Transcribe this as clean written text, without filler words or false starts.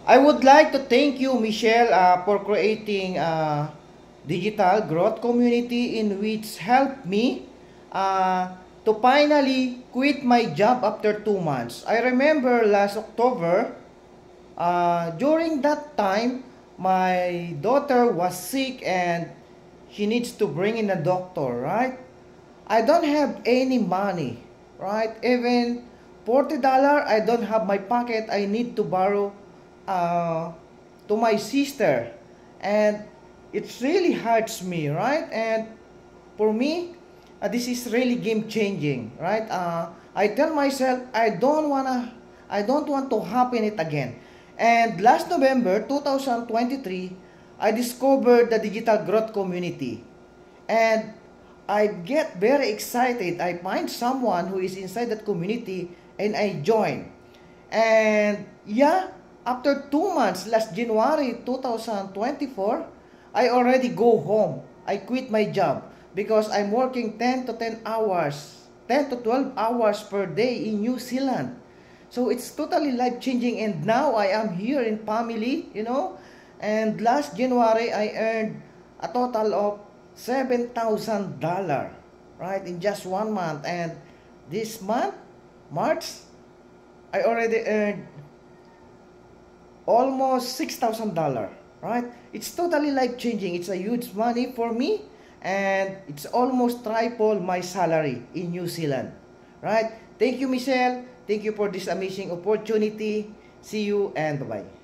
I would like to thank you, Michelle, for creating a digital growth community in which helped me to finally quit my job after 2 months. I remember last October, during that time, my daughter was sick and she needs to bring in a doctor, right? I don't have any money, right? Even $40 I don't have my pocket. I need to borrow uh, to my sister, and it really hurts me, right? And for me, this is really game changing, right? I tell myself I don't want to happen it again. And last November 2023, I discovered the digital growth community, and I get very excited. I find someone who is inside that community and I join. And yeah, after 2 months, last January 2024, I already go home. I quit my job because I'm working 10 to 10 hours, 10 to 12 hours per day in New Zealand. So it's totally life changing, and now I am here in family, And last January I earned a total of $7,000, right, in just 1 month. And this month, March, I already earned almost $6,000, right? It's totally life changing. It's a huge money for me, and it's almost triple my salary in New Zealand, right? Thank you, Michelle. Thank you for this amazing opportunity. See you and bye-bye.